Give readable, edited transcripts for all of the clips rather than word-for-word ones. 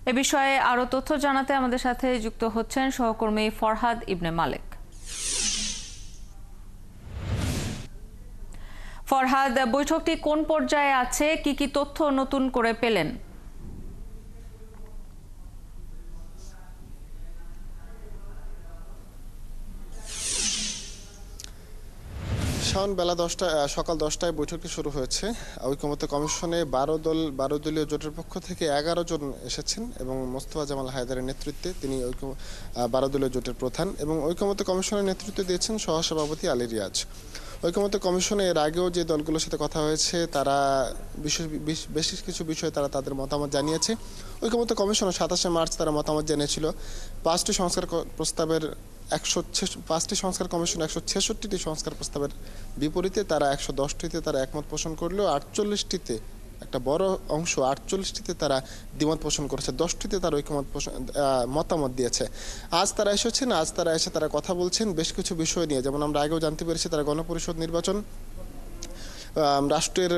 এ বিষয়ে আরো তথ্য জানাতে আমাদের সাথে যুক্ত হচ্ছেন সহকর্মী ফরহাদ ইবনে মালেক। ফরহাদ, বৈঠকটি কোন পর্যায়ে আছে, কি কি তথ্য নতুন করে পেলেন? শাওন, সকাল 10টায় বৈঠকটি শুরু হয়েছে। ঐকমত্য কমিশনে 12 দলীয় জোটের পক্ষ থেকে 11 জন এসেছেন এবং মোস্তফা জামাল হায়দারের নেতৃত্বে তিনি 12 দলীয় জোটের প্রধান, এবং ঐকমত্য কমিশনের নেতৃত্ব দিয়েছেন সহসভাপতি আলী রিয়াজ। ঐকমত্য কমিশনে এর আগেও যে দলগুলোর সাথে কথা হয়েছে তারা বেশ কিছু বিষয়ে তাদের মতামত জানিয়েছে। ঐকমত্য কমিশন 27শে মার্চ তারা মতামত জানিয়েছিল 5টি সংস্কার প্রস্তাবের 5টি সংস্কার কমিশন 166টি সংস্কার প্রস্তাবের বিপরীতে তারা 110টিতে তারা একমত পোষণ করলেও 48টিতে একটা বড় অংশ 48টিতে তারা দ্বিমত পোষণ করেছে, 10টিতে তারা মতামত দিয়েছে। আজ তারা এসে তারা কথা বলছেন বেশ কিছু বিষয় নিয়ে। যেমন আমরা আগেও জানতে পেরেছি তারা গণপরিষদ নির্বাচন, রাষ্ট্রের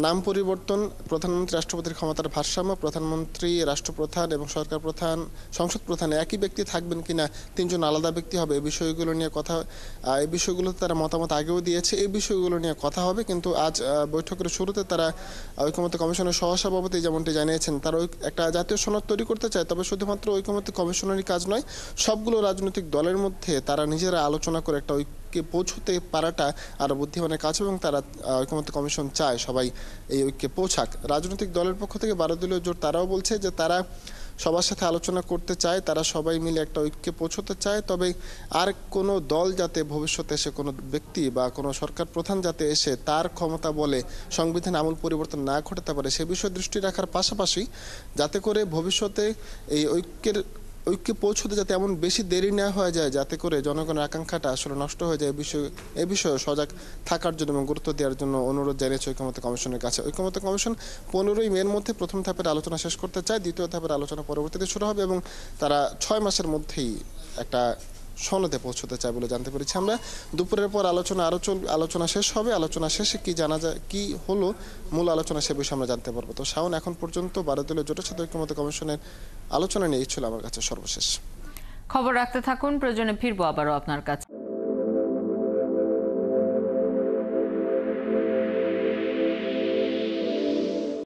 নাম পরিবর্তন, প্রধানমন্ত্রী রাষ্ট্রপতির ক্ষমতার ভারসাম্য, প্রধানমন্ত্রী রাষ্ট্রপ্রধান এবং সরকার প্রধান সংসদ প্রধান একই ব্যক্তি থাকবেন কিনা, 3জন আলাদা ব্যক্তি হবে, এই বিষয়গুলো তারা মতামত আগেও দিয়েছে। এই বিষয়গুলো নিয়ে কথা হবে। কিন্তু আজ বৈঠকের শুরুতে তারা ঐকমত্য কমিশনের সহসভাপতি যেমনটি জানিয়েছেন তারা একটা জাতীয় সনদ তৈরি করতে চায়। তবে শুধুমাত্র ঐকমত্য কমিশনেরই কাজ নয়, সবগুলো রাজনৈতিক দলের মধ্যে তারা নিজেরা আলোচনা করে একটা ঐক্যে পৌঁছতে পারাটা আরো বুদ্ধিমানের কাজ, এবং তারা ঐকমত্য কমিশন চায় সবাই এই ঐক্যে পৌঁছাক। রাজনৈতিক দলের পক্ষ থেকে 12 দলীয় জোট তারাও বলছে যে তারা সবার সাথে আলোচনা করতে চায়, তারা সবাই মিলে একটা ঐক্যে পৌঁছতে চায়। তবে আর কোনো দল যাতে ভবিষ্যতে এসে কোনো ব্যক্তি বা কোনো সরকার প্রধান যাতে এসে তার ক্ষমতা বলে সংবিধান আমূল পরিবর্তন না ঘটাতে পারে সে বিষয়ে দৃষ্টি রাখার পাশাপাশি যাতে করে ভবিষ্যতে এই ঐক্যে পৌঁছতে যাতে এমন বেশি দেরি না হয়ে যায় যাতে করে জনগণের আকাঙ্ক্ষাটা আসলে নষ্ট হয়ে যায়, এ বিষয়ে সজাগ থাকার জন্য এবং গুরুত্ব দেওয়ার জন্য অনুরোধ জানিয়েছে ঐকমত্য কমিশনের কাছে। ঐকমত্য কমিশন 15ই মের মধ্যে প্রথম ধাপের আলোচনা শেষ করতে চায়, দ্বিতীয় ধাপের আলোচনা পরবর্তীতে শুরু হবে এবং তারা 6 মাসের মধ্যেই একটা সনদে পৌঁছতে চায় বলে জানতে পেরেছি আমরা। দুপুরের পর আলোচনা শেষ হবে। আলোচনা শেষে কি জানা যায়, কি হলো মূল আলোচনা, সে বিষয়ে আমরা জানতে পারবো। তো শাওন, এখন পর্যন্ত 12 দলীয় জোটের সাথে ঐকমত্য কমিশনের আলোচনা নিয়েই ছিল আমার কাছে সর্বশেষ খবর রাখতে থাকুন, প্রয়োজনে ফিরবো আবারও আপনার কাছে।